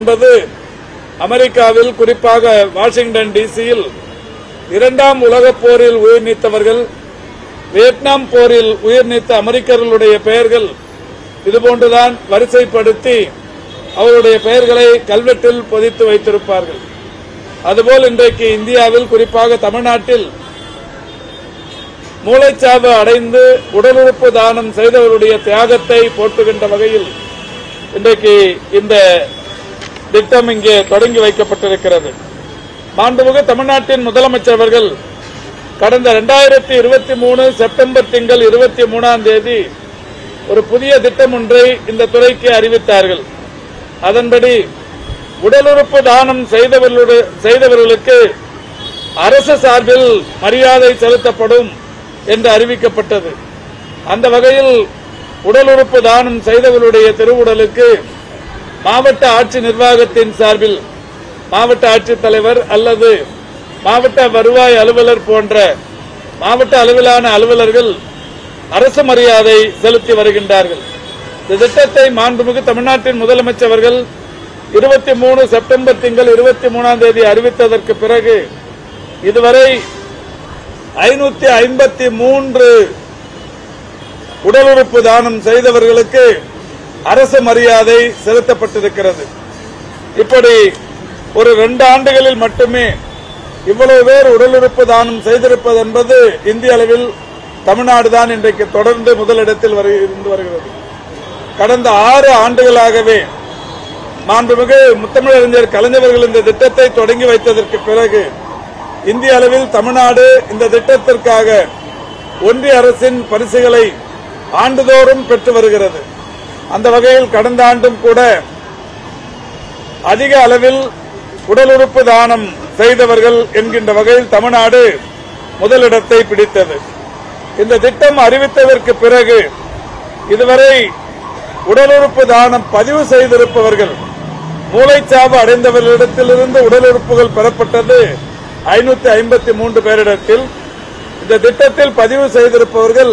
என்பது அமெரிக்காவில் குறிப்பாக வாஷிங்டன் டிசியில் இரண்டாம் உலகப் போரில் உயிர் நீத்தவர்கள், வியட்நாம் போரில் உயிர் நீத்த அமெரிக்கர்களுடைய பெயர்கள் இதுபோன்றுதான் வரிசைப்படுத்தி அவருடைய பெயர்களை கல்வெட்டில் பொதித்து வைத்திருப்பார்கள். அதுபோல் இன்றைக்கு இந்தியாவில் குறிப்பாக தமிழ்நாட்டில் மூளைச்சாவு அடைந்து உடல் உறுப்பு தானம் செய்தவருடைய தியாகத்தை போற்றுகின்ற வகையில் இன்றைக்கு இந்த திட்டம் இங்கே தொடங்கி வைக்கப்பட்டிருக்கிறது. மாண்புமிகு தமிழ்நாட்டின் முதலமைச்சர் அவர்கள் கடந்த 2023 செப்டம்பர் திங்கள் 23ஆம் தேதி ஒரு புதிய திட்டம் ஒன்றை இந்த துறைக்கு அறிவித்தார்கள். அதன்படி உடல் உறுப்பு தானம் செய்தவர்களுக்கு அரசு சார்பில் மரியாதை செலுத்தப்படும் என்று அறிவிக்கப்பட்டது. அந்த வகையில் உடல் உறுப்பு தானம் செய்தவர்களுடைய திருவுடலுக்கு மாவட்ட ஆட்சி நிர்வாகத்தின் சார்பில் மாவட்ட ஆட்சித்தலைவர் அல்லது மாவட்ட வருவாய் அலுவலர் போன்ற மாவட்ட அளவிலான அலுவலர்கள் அரசு மரியாதை செலுத்தி வருகின்றார்கள். இந்த திட்டத்தை மாண்புமிகு தமிழ்நாட்டின் முதலமைச்சர் அவர்கள் 23 செப்டம்பர் திங்கள் 23ஆம் தேதி அறிவித்ததற்கு பிறகு இதுவரை 553 உடல் உறுப்பு தானம் செய்தவர்களுக்கு அரசு மரியாதை செலுத்தப்பட்டிருக்கிறது. இப்படி ஒரு 2 ஆண்டுகளில் மட்டுமே இவ்வளவு பேர் உடல் உறுப்பு தானம் செய்திருப்பது என்பது இந்திய அளவில் தமிழ்நாடுதான் இன்றைக்கு தொடர்ந்து முதலிடத்தில் இருந்து வருகிறது. கடந்த 6 ஆண்டுகளாகவே மாண்புமிகு முத்தமிழறிஞர் கலைஞர்கள் இந்த திட்டத்தை தொடங்கி வைத்ததற்கு பிறகு இந்திய அளவில் தமிழ்நாடு இந்த திட்டத்திற்காக ஒன்றிய அரசின் பரிசுகளை ஆண்டுதோறும் பெற்று வருகிறது. அந்த வகையில் கடந்த ஆண்டும் கூட அதிக அளவில் உடல் உறுப்பு தானம் செய்தவர்கள் என்கின்ற வகையில் தமிழ்நாடு முதலிடத்தை பிடித்தது. இந்த திட்டம் அறிவித்ததற்கு பிறகு இதுவரை உடல் உறுப்பு தானம் பதிவு செய்திருப்பவர்கள், மூளைச்சாவு அடைந்தவர்களிடத்திலிருந்து உடல் உறுப்புகள் பெறப்பட்டது 553 பேரிடத்தில். இந்த திட்டத்தில் பதிவு செய்திருப்பவர்கள்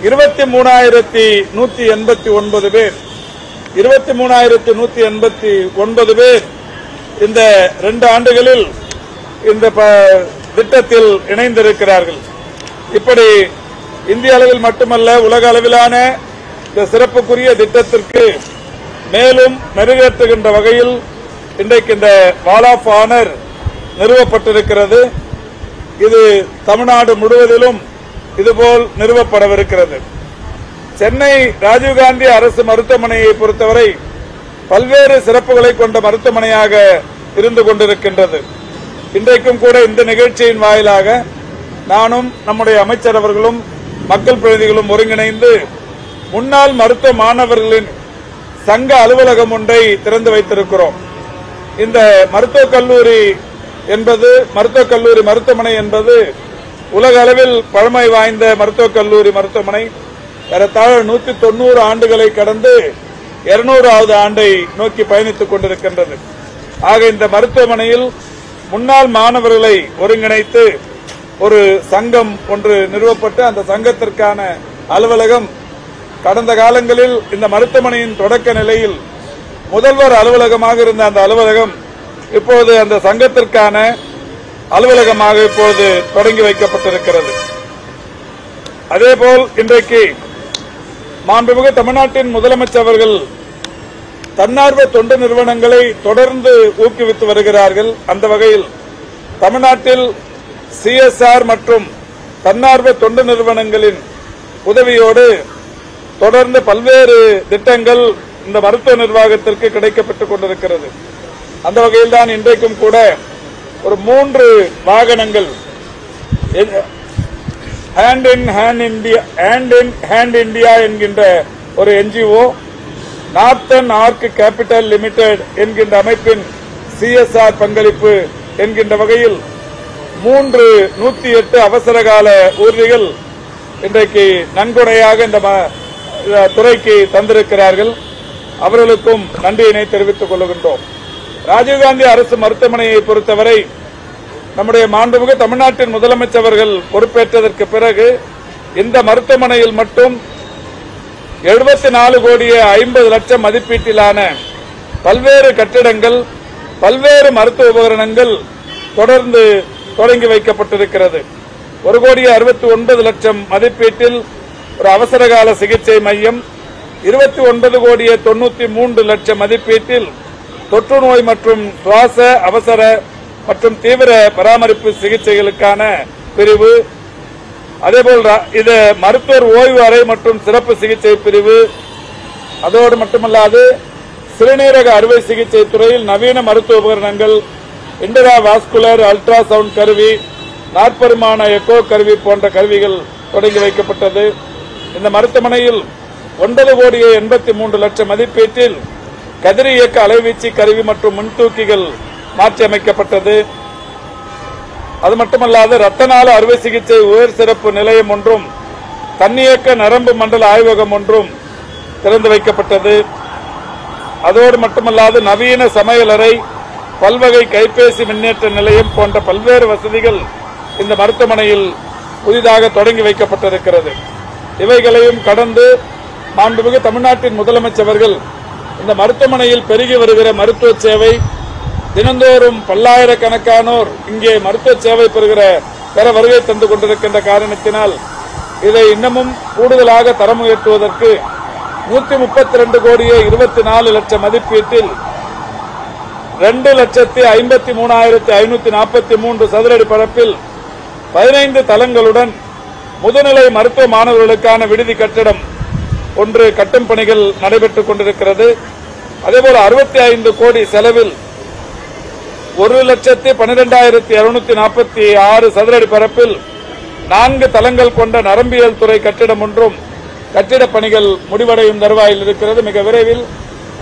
23,189 பேர். 23,189 பேர் இந்த 2 ஆண்டுகளில் இந்த திட்டத்தில் இணைந்திருக்கிறார்கள். இப்படி இந்திய அளவில் மட்டுமல்ல, உலக அளவிலான இந்த சிறப்புக்குரிய திட்டத்திற்கு மேலும் மெருகேற்றுகின்ற வகையில் இன்றைக்கு இந்த வால் ஆஃப் ஆனர் நிறுவப்பட்டிருக்கிறது. இது தமிழ்நாடு முழுவதிலும் இதுபோல் நிறுவப்படவிருக்கிறது. சென்னை ராஜீவ்காந்தி அரசு மருத்துவமனையை பொறுத்தவரை பல்வேறு சிறப்புகளை கொண்ட மருத்துவமனையாக இருந்து கொண்டிருக்கின்றது. இன்றைக்கும் கூட இந்த நிகழ்ச்சியின் வாயிலாக நானும் நம்முடைய அமைச்சர் அவர்களும் மக்கள் பிரதிநிதிகளும் ஒருங்கிணைந்து முன்னாள் மருத்துவ மாணவர்களின் சங்க அலுவலகம் ஒன்றை திறந்து வைத்திருக்கிறோம். இந்த மருத்துவக் கல்லூரி மருத்துவமனை என்பது உலக அளவில் பழமை வாய்ந்த மருத்துவக் கல்லூரி மருத்துவமனை. ஏறத்தாழ 190 ஆண்டுகளை கடந்து 200வது ஆண்டை நோக்கி பயணித்துக் கொண்டிருக்கின்றது. ஆக இந்த மருத்துவமனையில் முன்னாள் மாணவர்களை ஒருங்கிணைத்து ஒரு சங்கம் ஒன்று நிறுவப்பட்டு அந்த சங்கத்திற்கான அலுவலகம் கடந்த காலங்களில் இந்த மருத்துவமனையின் தொடக்க நிலையில் முதல்வர் அலுவலகமாக இருந்த அந்த அலுவலகம் இப்போது அந்த சங்கத்திற்கான அலுவலகமாக இப்போது தொடங்கி வைக்கப்பட்டிருக்கிறது. அதேபோல் இன்றைக்கு மாண்புமிகு தமிழ்நாட்டின் முதலமைச்சர் அவர்கள் தன்னார்வ தொண்டு நிறுவனங்களை தொடர்ந்து ஊக்குவித்து வருகிறார்கள். அந்த வகையில் தமிழ்நாட்டில் CSR மற்றும் தன்னார்வ தொண்டு நிறுவனங்களின் உதவியோடு தொடர்ந்து பல்வேறு திட்டங்கள் இந்த மருத்துவ நிர்வாகத்திற்கு கிடைக்கப்பட்டுக் கொண்டிருக்கிறது. அந்த வகையில் தான் இன்றைக்கும் கூட ஒரு 3 வாகனங்கள் ஹேண்ட் இன் ஹேண்ட் இந்தியா என்கின்ற ஒரு NGO, Northern Arc Capital Limited என்கின்ற அமைப்பின் CSR பங்களிப்பு என்கின்ற வகையில் 108 அவசரகால ஊர்திகள் இன்றைக்கு நன்கொடையாக இந்த துறைக்கு தந்திருக்கிறார்கள். அவர்களுக்கும் நன்றியினை தெரிவித்துக் கொள்கின்றோம். ராஜீவ்காந்தி அரசு மருத்துவமனையை பொறுத்தவரை நம்முடைய மாண்புமிகு தமிழ்நாட்டின் முதலமைச்சர் அவர்கள் பொறுப்பேற்றதற்கு பிறகு இந்த மருத்துவமனையில் மட்டும் 74 கோடியே 50 லட்சம் மதிப்பீட்டிலான பல்வேறு கட்டிடங்கள், பல்வேறு மருத்துவ உபகரணங்கள் தொடர்ந்து தொடங்கி வைக்கப்பட்டிருக்கிறது. 1,69,00,000 மதிப்பீட்டில் ஒரு அவசரகால சிகிச்சை மையம், 29,93,00,000 மதிப்பீட்டில் தொற்று நோய் மற்றும் சுவாச அவசர மற்றும் தீவிர பராமரிப்பு சிகிச்சைகளுக்கான பிரிவு, அதேபோல் இது மருத்துவர் ஓய்வு அறை மற்றும் சிறப்பு சிகிச்சை பிரிவு, அதோடு மட்டுமல்லாது சிறுநீரக அறுவை சிகிச்சை துறையில் நவீன மருத்துவ உபகரணங்கள், இன்ட்ரா வாஸ்குலர் அல்ட்ராசவுண்ட் கருவி, 40 பரிமாண எக்கோ கருவி போன்ற கருவிகள் தொடங்கி வைக்கப்பட்டது. இந்த மருத்துவமனையில் 9,83,00,000 மதிப்பீட்டில் கதிர் இயக்க அலைவீச்சு கருவி மற்றும் முன்தூக்கிகள் மாற்றியமைக்கப்பட்டது. அது மட்டுமல்லாது ரத்த நாள அறுவை சிகிச்சை உயர் சிறப்பு நிலையம் ஒன்றும் தன்னியக்க நரம்பு மண்டல ஆய்வகம் ஒன்றும் திறந்து வைக்கப்பட்டது. அதோடு மட்டுமல்லாது நவீன சமையலறை, பல்வகை கைபேசி மின்னேற்ற நிலையம் போன்ற பல்வேறு வசதிகள் இந்த மருத்துவமனையில் புதிதாக தொடங்கி வைக்கப்பட்டிருக்கிறது. இவைகளையும் கடந்து மாண்புமிகு தமிழ்நாட்டின் முதலமைச்சர்கள் இந்த மருத்துவமனையில் பெருகி வருகிற மருத்துவ சேவை, தினந்தோறும் பல்லாயிரக்கணக்கானோர் இங்கே மருத்துவ சேவை பெற வருகை தந்து கொண்டிருக்கின்ற காரணத்தினால் இதை இன்னமும் கூடுதலாக தரம் உயர்த்துவதற்கு 132,24,00,000 மதிப்பீட்டில் 2,53,543 சதுரடி பரப்பில் 15 தளங்களுடன் முதுநிலை மருத்துவ மாணவர்களுக்கான விடுதி கட்டிடம் ஒன்று கட்டும் பணிகள் நடைபெற்றுக் கொண்டிருக்கிறது. அதேபோல 65 கோடி செலவில் 1,12,246 சதுரடி பரப்பில் 4 தளங்கள் கொண்ட நரம்பியல் துறை கட்டிடம் ஒன்றும் கட்டிடப் பணிகள் முடிவடையும் தருவாயில் இருக்கிறது. மிக விரைவில்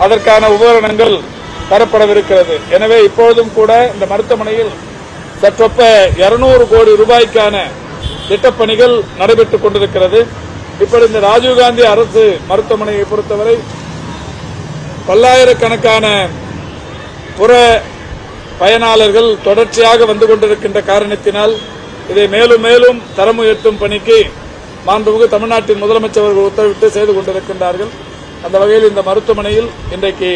அதற்கான உபகரணங்கள் தரப்படவிருக்கிறது. எனவே இப்பொழுதும் கூட இந்த மருத்துவமனையில் சற்றொப்ப 200 கோடி ரூபாய்க்கான திட்டப்பணிகள் நடைபெற்றுக் கொண்டிருக்கிறது. இப்படி இந்த ராஜீவ்காந்தி அரசு மருத்துவமனையை பொறுத்தவரை பல்லாயிரக்கணக்கான புற பயனாளர்கள் தொடர்ச்சியாக வந்து கொண்டிருக்கின்ற காரணத்தினால் இதை மேலும் மேலும் தரம் உயர்த்தும் பணிக்கு மாண்புமிகு தமிழ்நாட்டின் முதலமைச்சர் உத்தரவிட்டு செய்து கொண்டிருக்கின்றார்கள். அந்த வகையில் இந்த மருத்துவமனையில் இன்றைக்கு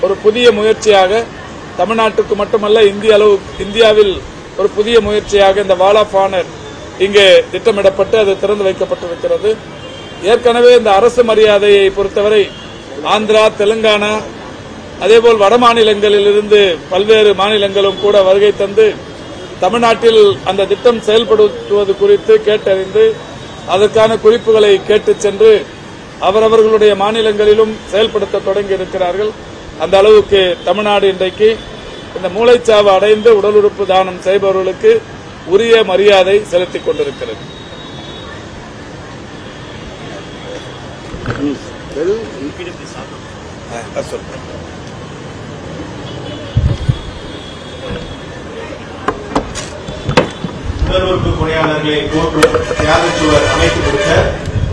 ஒரு புதிய முயற்சியாக தமிழ்நாட்டுக்கு மட்டுமல்ல இந்தியாவில் ஒரு புதிய முயற்சியாக இந்த வால் ஆஃப் ஆனர் இங்கே திட்டமிடப்பட்டு அது திறந்து வைக்கப்பட்டிருக்கிறது. ஏற்கனவே இந்த அரசு மரியாதையை பொறுத்தவரை ஆந்திரா, தெலுங்கானா, அதேபோல் வட மாநிலங்களில் இருந்து பல்வேறு மாநிலங்களும் கூட வருகை தந்து தமிழ்நாட்டில் அந்த திட்டம் செயல்படுத்துவது குறித்து கேட்டறிந்து அதற்கான குறிப்புகளை கேட்டுச் சென்று அவரவர்களுடைய மாநிலங்களிலும் செயல்படுத்த தொடங்கி இருக்கிறார்கள். அந்த அளவுக்கு தமிழ்நாடு இன்றைக்கு இந்த மூளைச்சாவு அடைந்து உடல் உறுப்பு தானம் செய்பவர்களுக்கு உரிய மரியாதை செலுத்திக் கொண்டிருக்கிறது. உடல் உறுப்பு பணியாளர்களை போற்றும் தியாகச்சுவர் அமைத்து கொடுத்த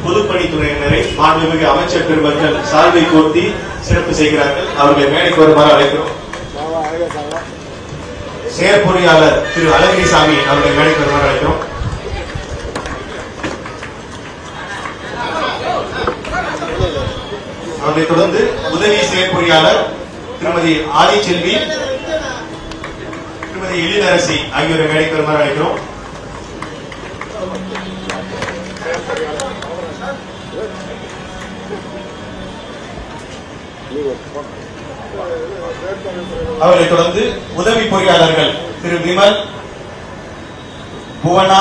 பொதுப்பணித்துறையினரை மாண்புமிகு அமைச்சர் பெருமக்கள் சால்வை கோர்த்தி சிறப்பு செய்கிறார்கள். அவர்களை மேடைக்கு வருமாறு அழைக்கிறோம். செயற்பொறியாளர் திரு அழகிரிசாமி அவர்களை மேடைக்கு வருமாறு அழைக்கிறோம். அவர்களை தொடர்ந்து உதவி செயற்பொறியாளர் திருமதி ஆதிச்செல்வி, திருமதி எழிலரசி ஆகியோரை மேடைக்கு வருமாறு அழைக்கிறோம். அவரை தொடர்ந்து உதவி பொறியாளர்கள் திரு விமல், புவனா,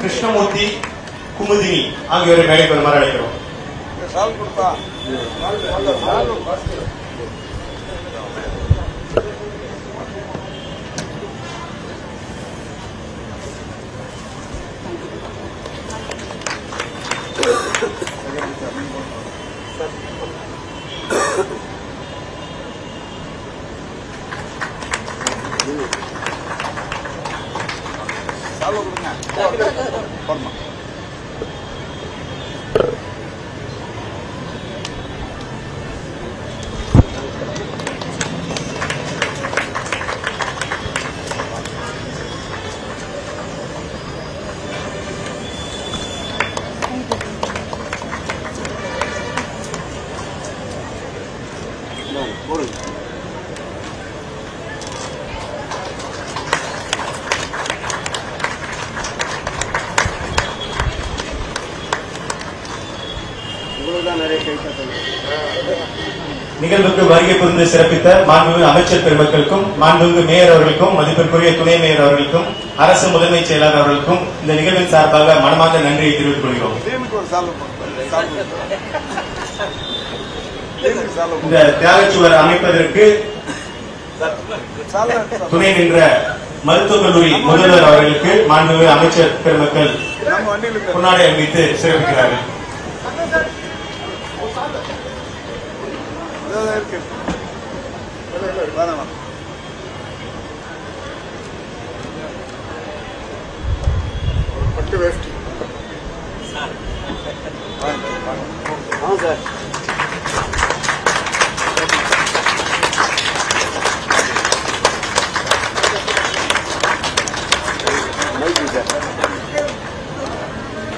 கிருஷ்ணமூர்த்தி, குமுதினி ஆகியோரை மேடைக்கு வருமாறு அழைக்கிறோம். நிகழ்வுக்கு வருகை புரிந்து சிறப்பித்த மாண்புமிகு அமைச்சர் பெருமக்களுக்கும் மாண்புமிகு மேயர் அவர்களுக்கும் மதிப்பிற்குரிய துணை மேயர் அவர்களுக்கும் அரசு முதன்மை செயலாளர் அவர்களுக்கும் இந்த நிகழ்வின் சார்பாக மனமார்ந்த நன்றியை தெரிவித்துக் கொள்கிறோம். இந்த தியாகச்சுவர் அமைப்பதற்கு துணை நின்ற மருத்துவக் கல்லூரி முதல்வர் அவர்களுக்கு மாண்புமிகு அமைச்சர் பெருமக்கள் பொன்னாடை அணிவித்து சிறப்பிக்கிறார்கள்.